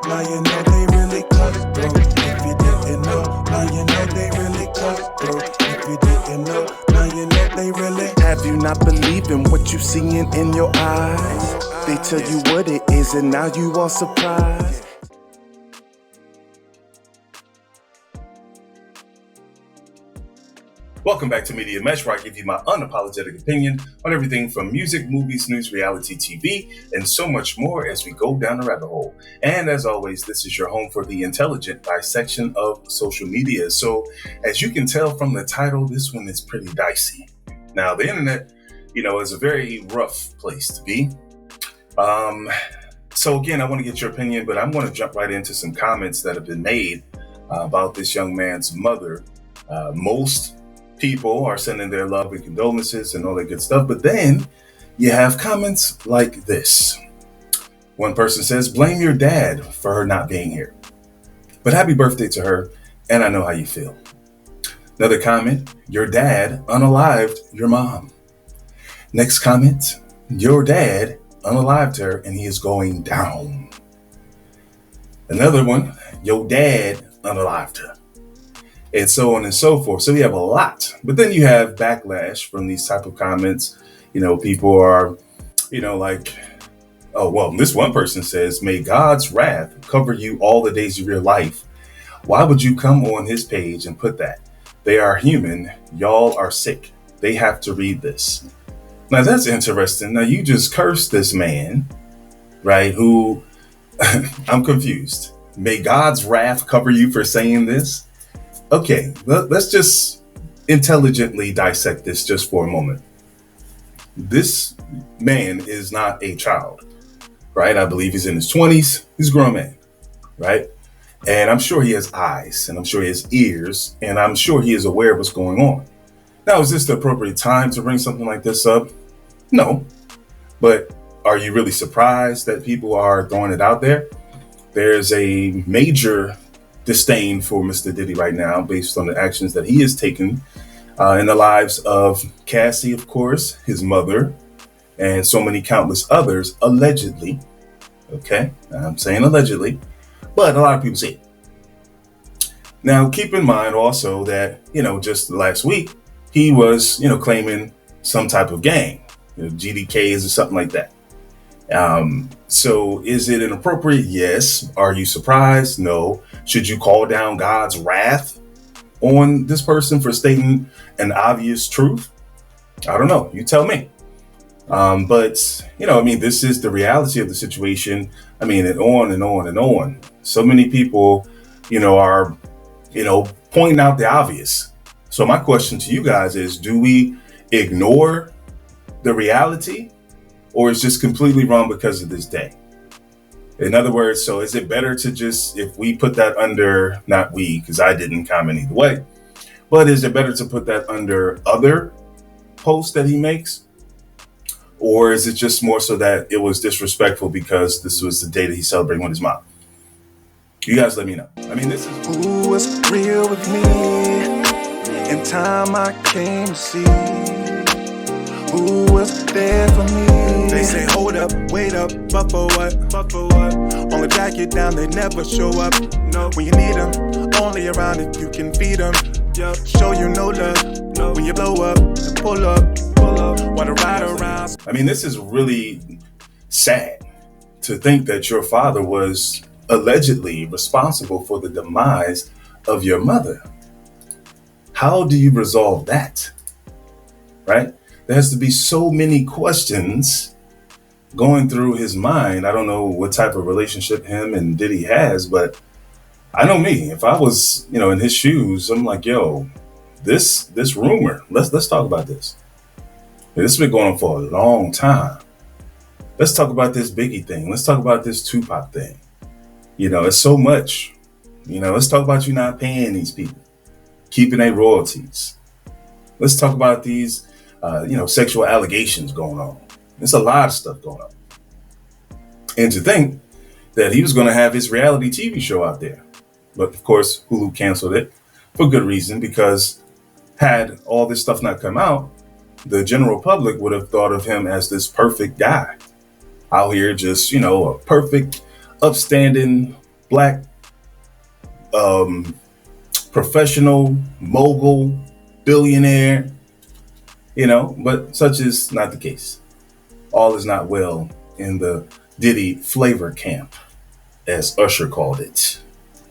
now you know they really cutthroat. If you didn't know, now you know they really cutthroat. If you didn't know, now you know they really. Have you not believed in what you seeing in your eyes? They tell you what it is and now you are surprised. Welcome back to Media Mesh, where I give you my unapologetic opinion on everything from music, movies, news, reality TV, and so much more as we go down the rabbit hole. And as always, this is your home for the intelligent dissection of social media. So as you can tell from the title, this one is pretty dicey. Now, the internet, is a very rough place to be. So again, I want to get your opinion, but I'm going to jump right into some comments that have been made about this young man's mother. Most people are sending their love and condolences and all that good stuff. But then you have comments like this. One person says, blame your dad for her not being here. But happy birthday to her, and I know how you feel. Another comment, your dad unalived your mom. Next comment, your dad unalived her and he is going down. Another one, your dad unalived her. And so on and so forth. So we have a lot. But then you have backlash from these type of comments. People are, this one person says, may God's wrath cover you all the days of your life. Why would you come on his page and put that? They are human. Y'all are sick. They have to read this. Now that's interesting. Now you just cursed this man, right? Who I'm confused. May God's wrath cover you for saying this. Okay, let's just intelligently dissect this just for a moment. This man is not a child, right? I believe he's in his 20s. He's a grown man, right? And I'm sure he has eyes, and I'm sure he has ears, and I'm sure he is aware of what's going on. Now, is this the appropriate time to bring something like this up? No. But are you really surprised that people are throwing it out there? There's a major disdain for Mr. Diddy right now based on the actions that he has taken in the lives of Cassie, of course, his mother, and so many countless others, allegedly. Okay, I'm saying allegedly, but a lot of people say it. Now, keep in mind also that, just last week, he was, claiming some type of gang, GDKs or something like that. So is it inappropriate? Yes. Are you surprised? No. Should you call down God's wrath on this person for stating an obvious truth? I don't know. You tell me. But this is the reality of the situation. And on and on and on. So many people, are, pointing out the obvious. So my question to you guys is, do we ignore the reality? Or it's just completely wrong because of this day? In other words, so is it better to just, if we put that under, not we, because I didn't comment either way, but is it better to put that under other posts that he makes? Or is it just more so that it was disrespectful because this was the day that he's celebrating with his mom? You guys let me know. This is who was real with me in time I came to see. Who was there for me? They say, hold up, wait up, but for what? But for what? Only back you down, they never show up. No, when you need them, only around if you can feed them. Yeah, show you no love. No, when you blow up, pull up, wanna ride around. This is really sad to think that your father was allegedly responsible for the demise of your mother. How do you resolve that? Right? There has to be so many questions going through his mind. I don't know what type of relationship him and Diddy has, but I know me. If I was, in his shoes, I'm like, yo, this rumor. Let's talk about this. This has been going on for a long time. Let's talk about this Biggie thing. Let's talk about this Tupac thing. It's so much. Let's talk about you not paying these people, keeping their royalties. Let's talk about these sexual allegations going on. There's a lot of stuff going on. And to think that he was going to have his reality TV show out there. But of course, Hulu canceled it for good reason, because had all this stuff not come out, the general public would have thought of him as this perfect guy out here, just, a perfect, upstanding, black professional, mogul, billionaire, but such is not the case. All is not well in the Diddy flavor camp, as Usher called it.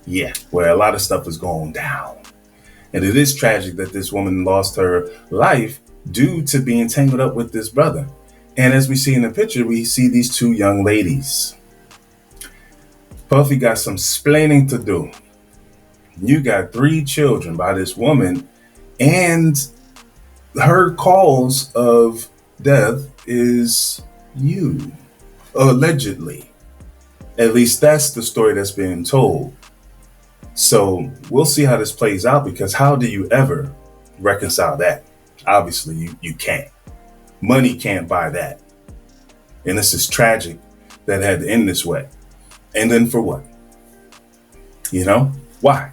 Yeah, where a lot of stuff is going down. And it is tragic that this woman lost her life due to being tangled up with this brother. And as we see in the picture, we see these two young ladies. Puffy got some splaining to do. You got 3 children by this woman, and her cause of death is you, allegedly. At least that's the story that's being told. So we'll see how this plays out, because how do you ever reconcile that? Obviously, you can't. Money can't buy that. And this is tragic that it had to end this way. And then for what? Why?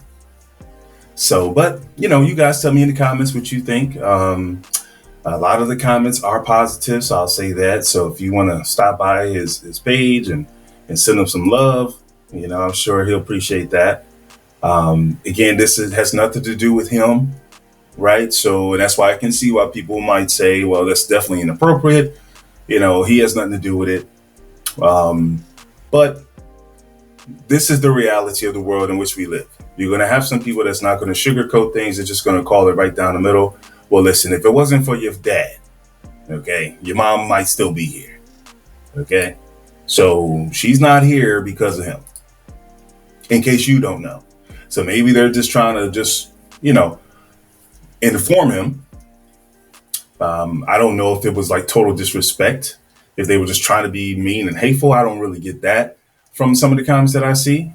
So, but, you guys tell me in the comments what you think. A lot of the comments are positive, so I'll say that. So if you want to stop by his page and send him some love, I'm sure he'll appreciate that. Again, this has nothing to do with him, right? So that's why I can see why people might say, well, that's definitely inappropriate. He has nothing to do with it. But this is the reality of the world in which we live. You're going to have some people that's not going to sugarcoat things. They're just going to call it right down the middle. Well, listen, if it wasn't for your dad, okay, your mom might still be here. Okay. So she's not here because of him, in case you don't know. So maybe they're just trying to inform him. I don't know if it was like total disrespect, if they were just trying to be mean and hateful. I don't really get that from some of the comments that I see,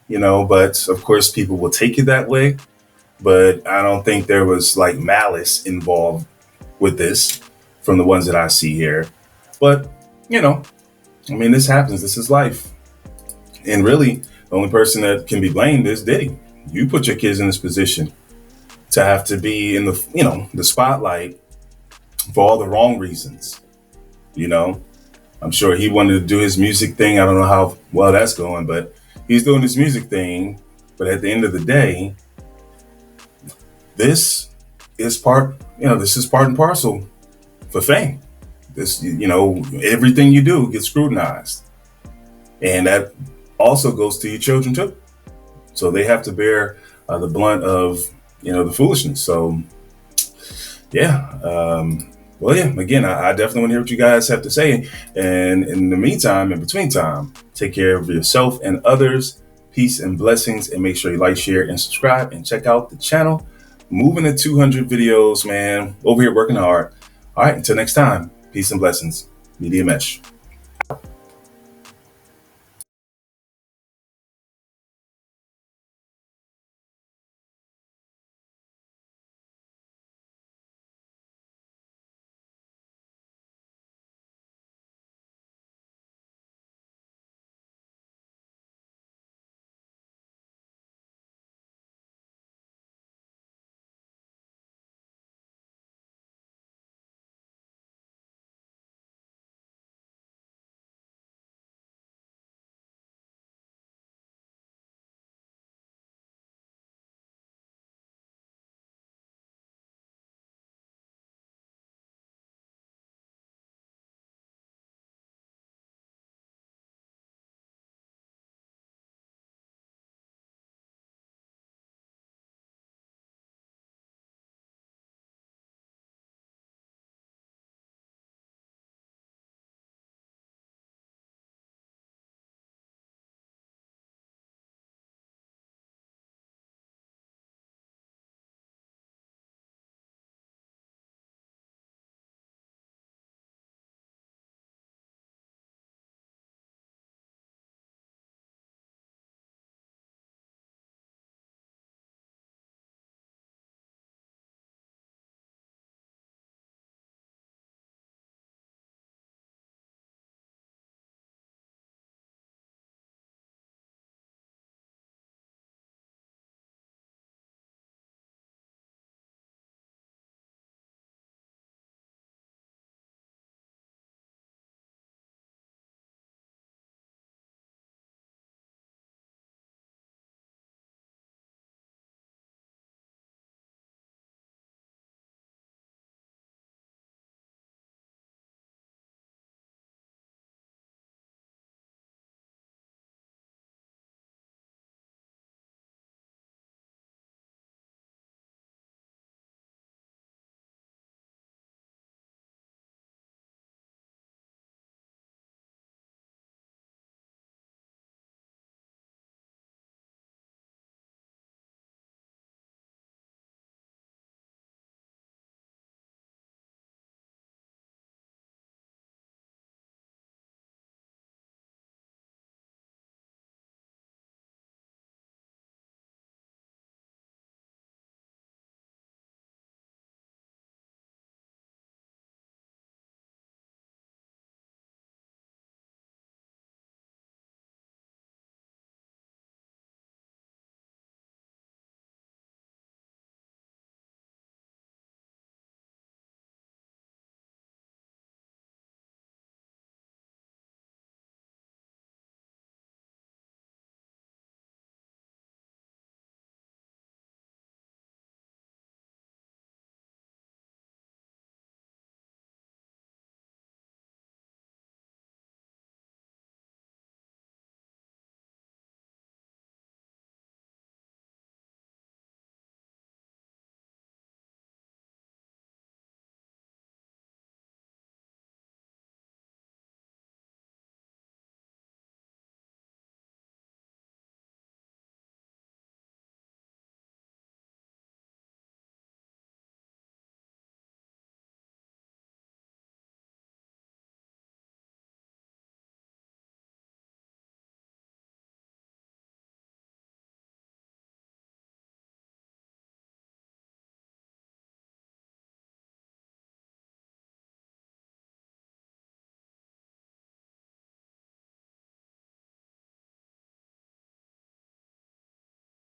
but of course people will take it that way. But I don't think there was like malice involved with this from the ones that I see here. But, this happens. This is life. And really, the only person that can be blamed is Diddy. You put your kids in this position to have to be in the spotlight for all the wrong reasons. I'm sure he wanted to do his music thing. I don't know how well that's going, but he's doing his music thing. But at the end of the day, this is part and parcel for fame. This, everything you do gets scrutinized. And that also goes to your children too. So they have to bear the blunt of, the foolishness. So, yeah. Well, yeah, again, I definitely want to hear what you guys have to say. And in the meantime, in between time, take care of yourself and others. Peace and blessings. And make sure you like, share, and subscribe. And check out the channel. Moving to 200 videos, man. Over here working hard. All right, until next time. Peace and blessings. Media Mesh.